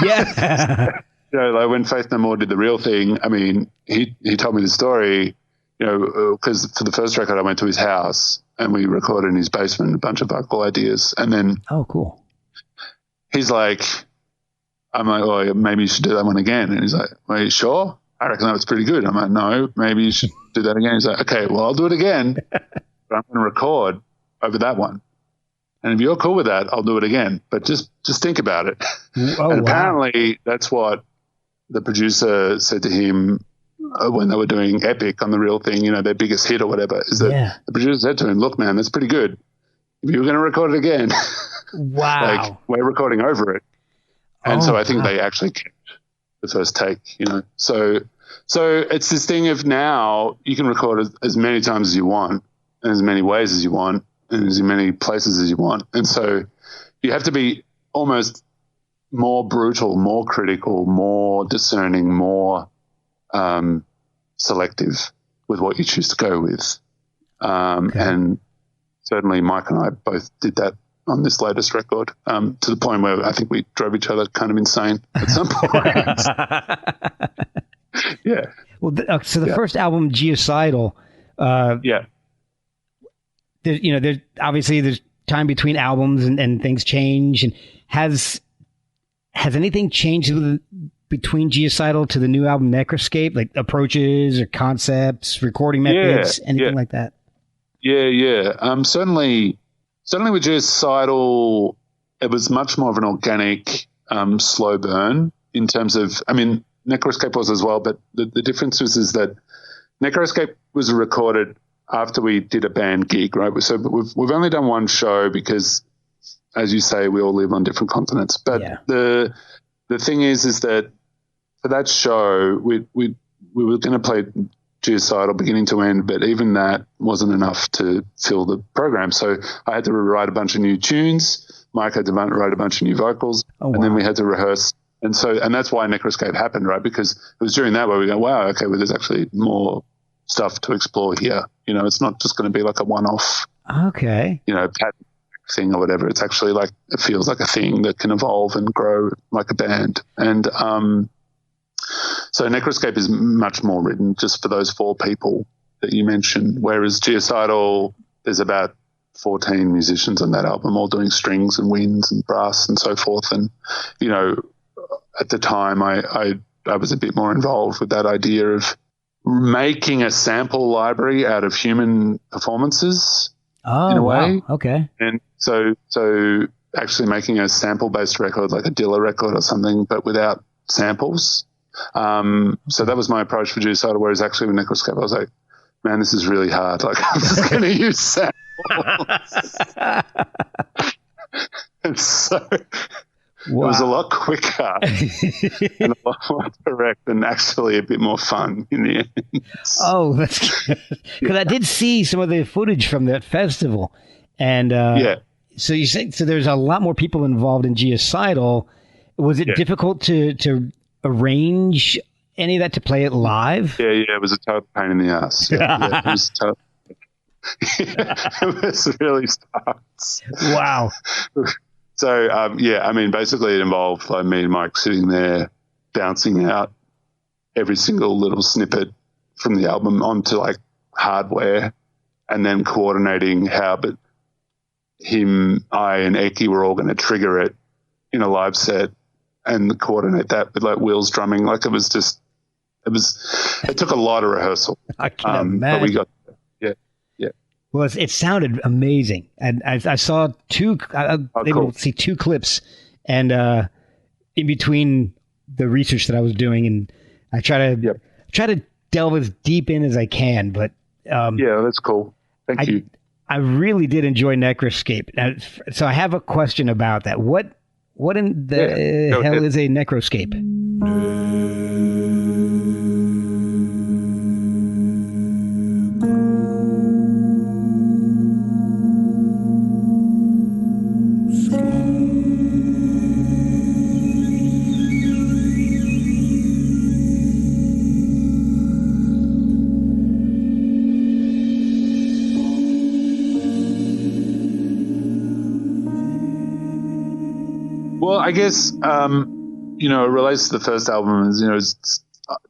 Yeah. You know, like when Faith No More did The Real Thing, I mean, he told me the story, you know, because for the first record I went to his house and we recorded in his basement a bunch of vocal ideas. And then cool. He's like, I'm like, oh, maybe you should do that one again. And he's like, well, are you sure? I reckon that was pretty good. I'm like, no, maybe you should do that again. He's like, okay, well, I'll do it again, but I'm going to record over that one. And if you're cool with that, I'll do it again. But just think about it. Oh, and apparently that's what the producer said to him when they were doing Epic on The Real Thing, you know, their biggest hit or whatever, is that the producer said to him, look, man, that's pretty good. If you were going to record it again, like we're recording over it. And so I think they actually kept the first take, you know. So it's this thing of now you can record as many times as you want, and as many ways as you want, and as many places as you want. And so you have to be almost more brutal, more critical, more discerning, more selective with what you choose to go with. And certainly Mike and I both did that on this latest record, to the point where I think we drove each other kind of insane at some point. Yeah. Well, so the first album, Geocidal, there's obviously there's time between albums and things change. And has anything changed between Geocidal to the new album Necroscape, like approaches or concepts, recording methods, anything like that? Yeah. Certainly with Geocidal, it was much more of an organic, slow burn in terms of, I mean, Necroscape was as well, but the difference is that Necroscape was recorded after we did a band gig, right? So we've only done one show because, as you say, we all live on different continents. But the thing is that for that show, we were going to play Geocidal beginning to end, but even that wasn't enough to fill the program. So I had to write a bunch of new tunes. Mike had to write a bunch of new vocals, and then we had to rehearse. And that's why Necroscape happened, right? Because it was during that where we go, wow, okay, well, there's actually more stuff to explore here. You know, it's not just going to be like a one-off, you know, pattern thing or whatever. It's actually like, it feels like a thing that can evolve and grow like a band. And so Necroscape is much more written just for those 4 people that you mentioned, whereas Geocidal, there's about 14 musicians on that album, all doing strings and winds and brass and so forth. And, you know, at the time I was a bit more involved with that idea of making a sample library out of human performances in a way. Wow. Okay. And so actually making a sample-based record, like a Dilla record or something, but without samples. So that was my approach for Geocidal, whereas actually with Necroscape I was like, man, this is really hard. Like, I'm just going to use samples. And so Wow. it was a lot quicker and a lot more direct and actually a bit more fun in the end. Oh, that's good. Because I did see some of the footage from that festival. And so you say, so there's a lot more people involved in Geocidal. Was it difficult to arrange any of that to play it live? Yeah, it was a total pain in the ass. Yeah, it was total. It was really sucks. Wow. So, I mean, basically it involved like me and Mike sitting there bouncing out every single little snippet from the album onto like hardware and then coordinating how, but him, I and Eki were all going to trigger it in a live set and coordinate that with like wheels drumming. Like it took a lot of rehearsal. I can imagine. But we got, Well, it sounded amazing, and I saw I was able to see two clips, and in between the research that I was doing, and I try to delve as deep in as I can. But that's cool. Thank you. I really did enjoy Necroscape. Now, so I have a question about that. What in the hell is a Necroscape? Well, I guess, it relates to the first album, it's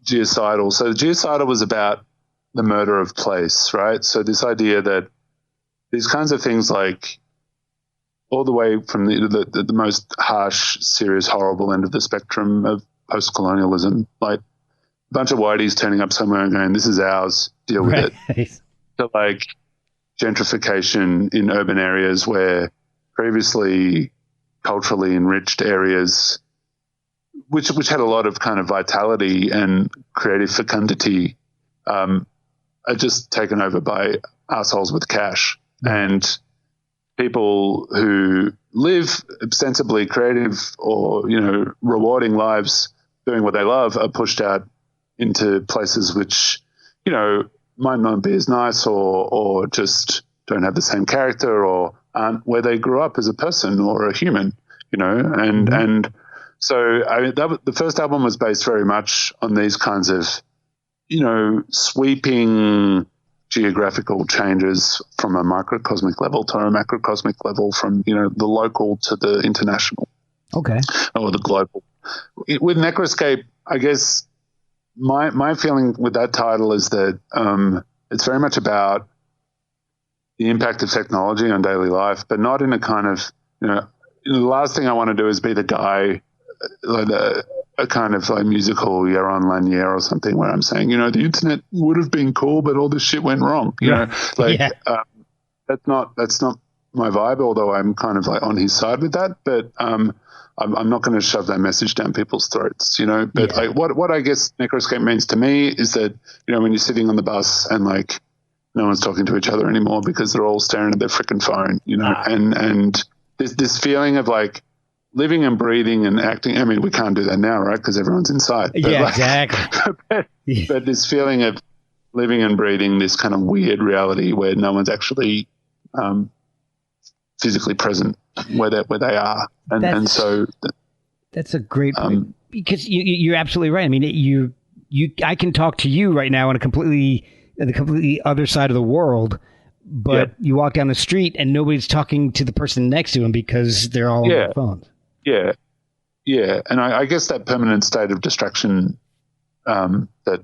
Geocidal. So Geocidal was about the murder of place, right? So this idea that these kinds of things, like all the way from the most harsh, serious, horrible end of the spectrum of post-colonialism, like a bunch of whiteys turning up somewhere and going, this is ours, deal with it. To like gentrification in urban areas where previously culturally enriched areas, which had a lot of kind of vitality and creative fecundity, are just taken over by assholes with cash. And people who live ostensibly creative or, rewarding lives doing what they love are pushed out into places which, might not be as nice or just don't have the same character or aren't where they grew up as a person or a human, and so the first album was based very much on these kinds of, sweeping geographical changes from a microcosmic level to a macrocosmic level, from, the local to the international. Okay. Or the global. With Necroscape, I guess my feeling with that title is that it's very much about the impact of technology on daily life, but not in a kind of, the last thing I want to do is be the guy, like a kind of like musical Yaron Lanier or something where I'm saying, the internet would have been cool, but all this shit went wrong, that's not my vibe, although I'm kind of like on his side with that, but I'm not going to shove that message down people's throats, but like what I guess Necroscape means to me is that, when you're sitting on the bus and like no one's talking to each other anymore because they're all staring at their frickin' phone, and this feeling of like living and breathing and acting. I mean, we can't do that now, right? Because everyone's inside. But Exactly. but this feeling of living and breathing this kind of weird reality where no one's actually physically present where they are, and so that's a great point, because you're absolutely right. I mean, I can talk to you right now on the completely other side of the world, but you walk down the street and nobody's talking to the person next to him because they're all on their phones. Yeah. And I guess that permanent state of distraction that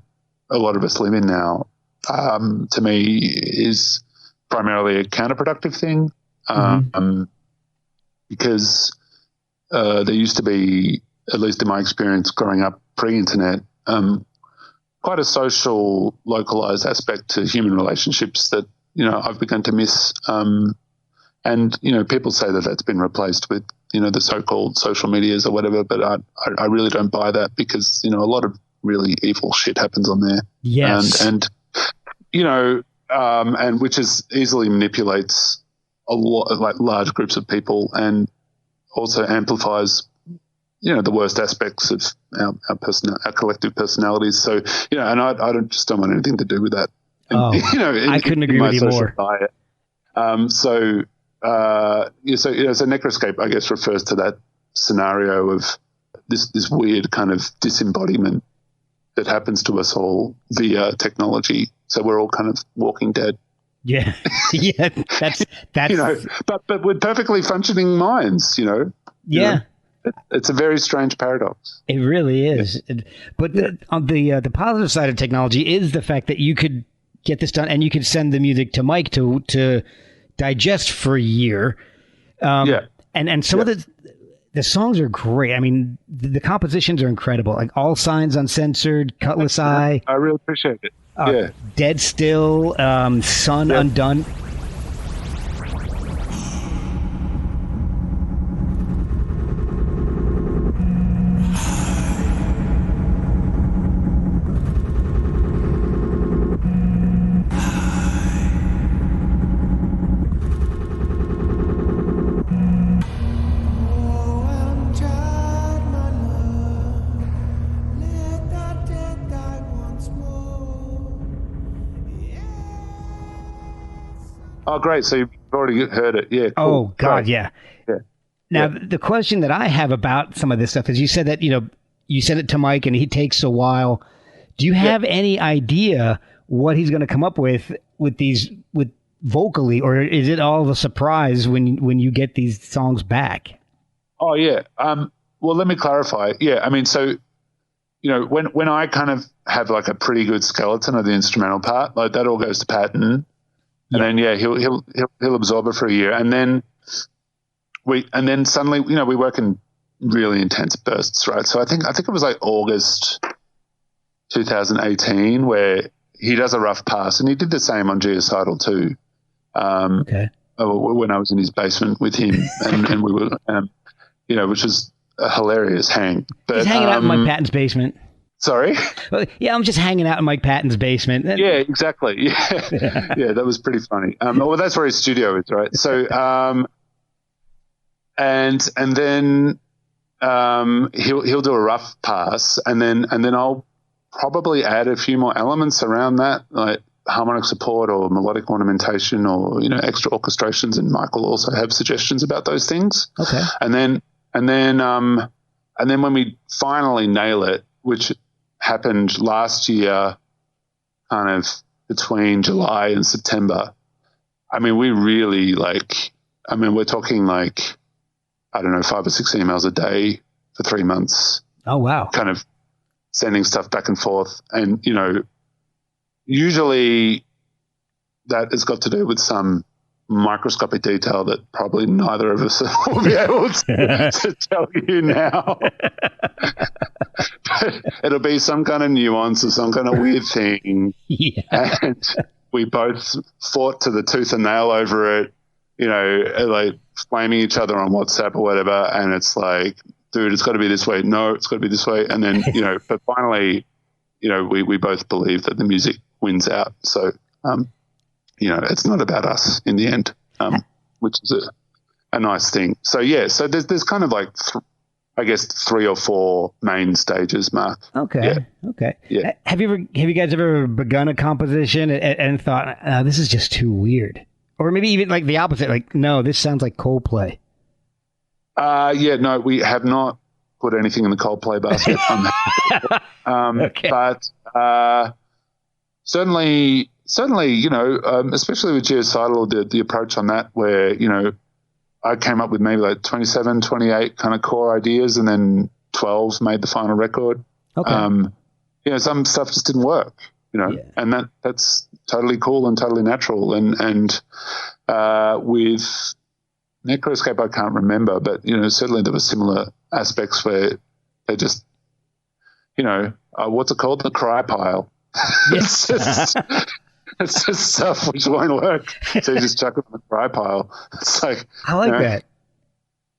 a lot of us live in now, to me, is primarily a counterproductive thing, because there used to be, at least in my experience growing up pre-internet, quite a social, localized aspect to human relationships that, I've begun to miss. And, people say that that's been replaced with, the so-called social medias or whatever, but I really don't buy that, because, a lot of really evil shit happens on there. Yes. And and which easily manipulates a lot, like large groups of people, and also amplifies, the worst aspects of our collective personalities. So, and I just don't want anything to do with that. I couldn't agree with you more. Diet. So necroscape, I guess, refers to that scenario of this weird kind of disembodiment that happens to us all via technology. So we're all kind of walking dead. Yeah, yeah, that's but with perfectly functioning minds. Yeah, it's a very strange paradox. It really is. Yeah. But on the positive side of technology is the fact that you could get this done and you could send the music to Mike to digest for a year. And some of the songs are great. I mean, the compositions are incredible. Like All Signs Uncensored, Cutlass Eye. I really appreciate it. Dead Still, Sun Undone. Oh, great. So you've already heard it. Yeah. Cool. Oh, God, great. Yeah. Now, the question that I have about some of this stuff is you said that, you send it to Mike and he takes a while. Do you have any idea what he's going to come up with vocally, or is it all a surprise when you get these songs back? Oh, yeah. Well, let me clarify. Yeah. I mean, so, when I kind of have like a pretty good skeleton of the instrumental part, like that all goes to Patton. And then he'll absorb it for a year, and then suddenly we work in really intense bursts, right? So I think it was like August 2018 where he does a rough pass, and he did the same on Geocidal too. When I was in his basement with him, and we were, which was a hilarious hang. But he's hanging out in Mike Patton's basement. Sorry? Well, yeah, I'm just hanging out in Mike Patton's basement. Yeah, exactly. Yeah, yeah, that was pretty funny. Well, that's where his studio is, right? So, and then he'll do a rough pass, and then I'll probably add a few more elements around that, like harmonic support or melodic ornamentation or extra orchestrations. And Mike will also have suggestions about those things. Okay. And then when we finally nail it, which happened last year, kind of between July and September. I mean, we really we're talking like, I don't know, 5 or 6 emails a day for 3 months. Oh, wow. Kind of sending stuff back and forth. And, usually that has got to do with some microscopic detail that probably neither of us will be able to tell you now. But it'll be some kind of nuance or some kind of weird thing. Yeah. And we both fought to the tooth and nail over it, like flaming each other on WhatsApp or whatever. And it's like, dude, it's got to be this way. No, it's got to be this way. And then, but finally, we both believe that the music wins out. So, it's not about us in the end, which is a nice thing. So, so there's kind of like, I guess, 3 or 4 main stages, Mark. Okay. Yeah. Okay. Yeah. Have you guys ever begun a composition and thought, this is just too weird? Or maybe even like the opposite, like, no, this sounds like Coldplay. No, we have not put anything in the Coldplay basket. Okay. But certainly, especially with Geocidal, the approach on that where, I came up with maybe like 27, 28 kind of core ideas, and then 12 made the final record. Okay. Some stuff just didn't work, and that's totally cool and totally natural. And with Necroscape, I can't remember, but, certainly there were similar aspects where they just, what's it called? The cry pile. Yes. It's just stuff which won't work. So you just chuck it on the cry pile. It's like, I like that.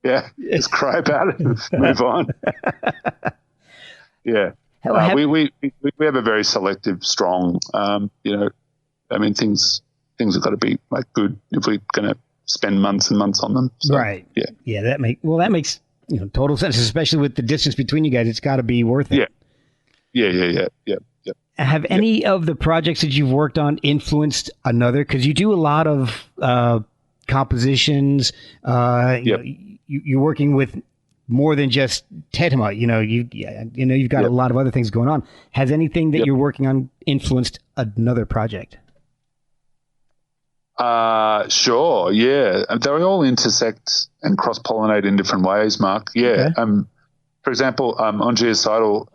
Yeah. Just cry about it and move on. Yeah. We have a very selective, strong, I mean, things have got to be like good if we're going to spend months and months on them. So, right. Yeah. That makes total sense, especially with the distance between you guys. It's got to be worth it. Yeah. Have any of the projects that you've worked on influenced another? Because you do a lot of compositions. You're working with more than just tetema. You've got a lot of other things going on. Has anything that you're working on influenced another project? Sure. Yeah, they all intersect and cross-pollinate in different ways, Mark. Yeah. Okay. For example, on Geocidal,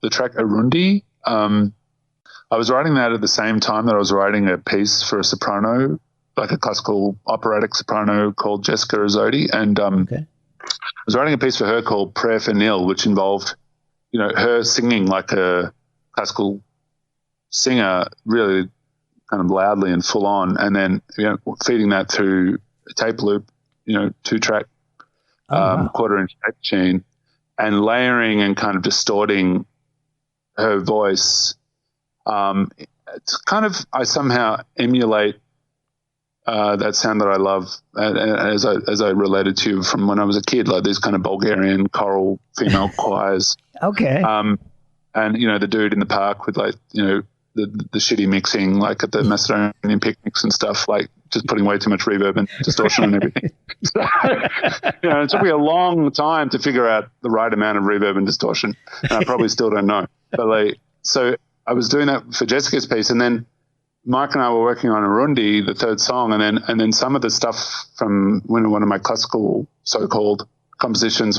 the track Arundi. I was writing that at the same time that I was writing a piece for a soprano, like a classical operatic soprano called Jessica Rizzotti. And I was writing a piece for her called Prayer for Nil, which involved, her singing like a classical singer, really kind of loudly and full on, and then, feeding that through a tape loop, 2-track, quarter-inch tape machine, and layering and kind of distorting her voice. It's kind of, I somehow emulate that sound that I love, as I related to from when I was a kid, like these kind of Bulgarian choral female choirs. Okay. And the dude in the park with like the shitty mixing, like at the Macedonian picnics and stuff, like just putting way too much reverb and distortion and everything. So, it took me a long time to figure out the right amount of reverb and distortion, and I probably still don't know. But so I was doing that for Jessica's piece, and then Mike and I were working on Arundi, the third song, and then some of the stuff from one of my classical so-called compositions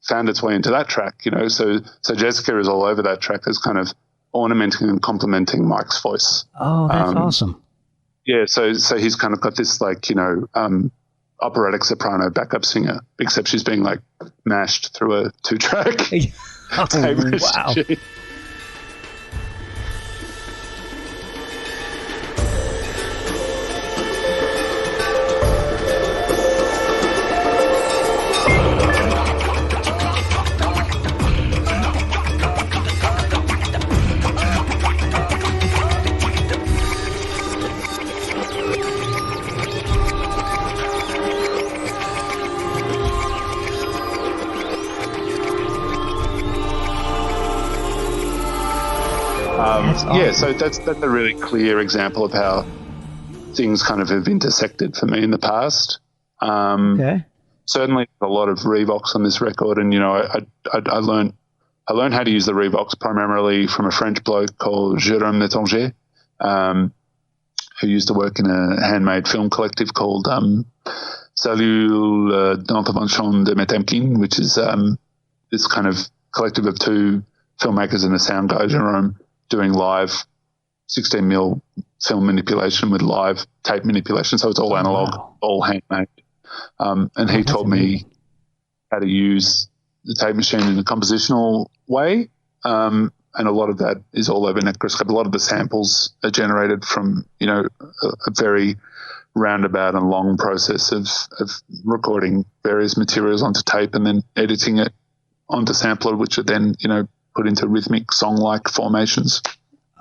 found its way into that track. So Jessica is all over that track as kind of ornamenting and complementing Mike's voice. Oh, that's awesome. Yeah, so he's kind of got this operatic soprano backup singer, except she's being like mashed through a 2-track tape wow. machine. So that's a really clear example of how things kind of have intersected for me in the past. Certainly a lot of Revox on this record, and I learned how to use the Revox primarily from a French bloke called Jérôme Netanger, who used to work in a handmade film collective called Salut d'Intervention de Metemkin, which is this kind of collective of 2 filmmakers and a sound guy, Jérôme, doing live 16mm film manipulation with live tape manipulation. So it's all analog, all handmade. And he taught me how to use the tape machine in a compositional way. And a lot of that is all over Necroscope. A lot of the samples are generated from, a very roundabout and long process of recording various materials onto tape and then editing it onto sampler, which are then, put into rhythmic song-like formations.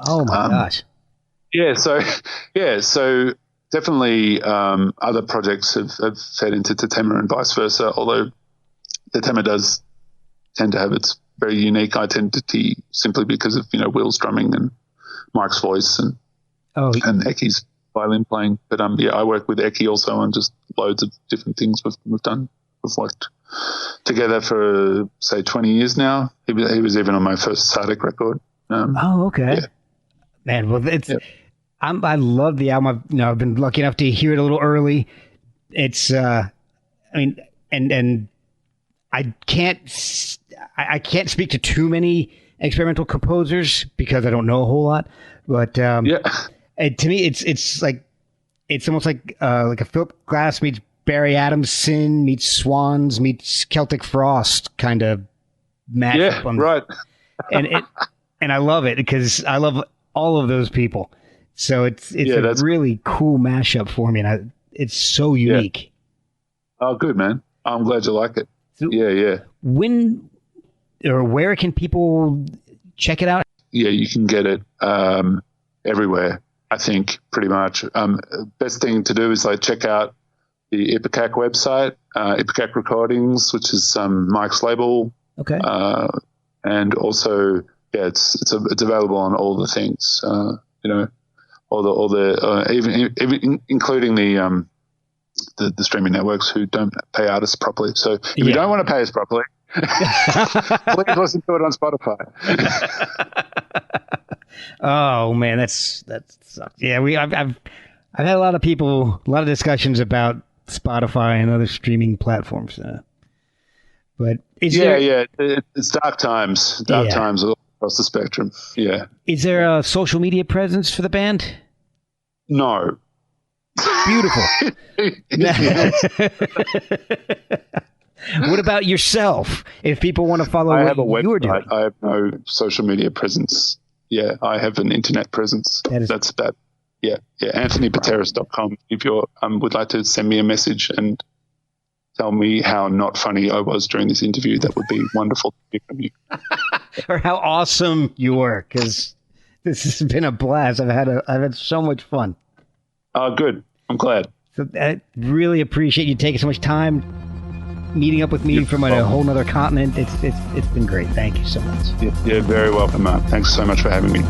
Oh my gosh. So definitely other projects have fed into tetema and vice versa, although tetema does tend to have its very unique identity simply because of, Will's drumming and Mike's voice and Ecky's violin playing. But I work with Ecky also on just loads of different things we've done. We've worked together for, say, 20 years now. He was even on my first Sardic record. Okay. Yeah. Man, well, I love the album. I've been lucky enough to hear it a little early. It's, and I can't speak to too many experimental composers because I don't know a whole lot. But to me, it's almost like a Philip Glass meets Barry Adamson meets Swans meets Celtic Frost kind of mashup. Yeah, right. and I love it because I love all of those people. So it's a really cool mashup for me, and it's so unique. Yeah. Oh, good, man. I'm glad you like it. So yeah. When or where can people check it out? Yeah, you can get it everywhere. I think pretty much. Best thing to do is like check out the Ipecac website, Ipecac Recordings, which is Mike's label. Okay. And also, yeah, it's available on all the things. All the even including the streaming networks who don't pay artists properly. So if you don't want to pay us properly, please listen to it on Spotify. Oh man, that sucks. Yeah, I've had a lot of discussions about Spotify and other streaming platforms. But it's dark times. Dark times all across the spectrum. Yeah. Is there a social media presence for the band? No. Beautiful. What about yourself? If people want to follow I what have a website. you're doing. I have no social media presence. Yeah, I have an internet presence. That's about, AnthonyPateras.com. If you would like to send me a message and tell me how not funny I was during this interview, that would be wonderful to hear from you. Or how awesome you were, because this has been a blast. I've had so much fun. Oh, good. I'm glad. So I really appreciate you taking so much time meeting up with me from a whole other continent. It's been great. Thank you so much. You're very welcome, Mark. Thanks so much for having me.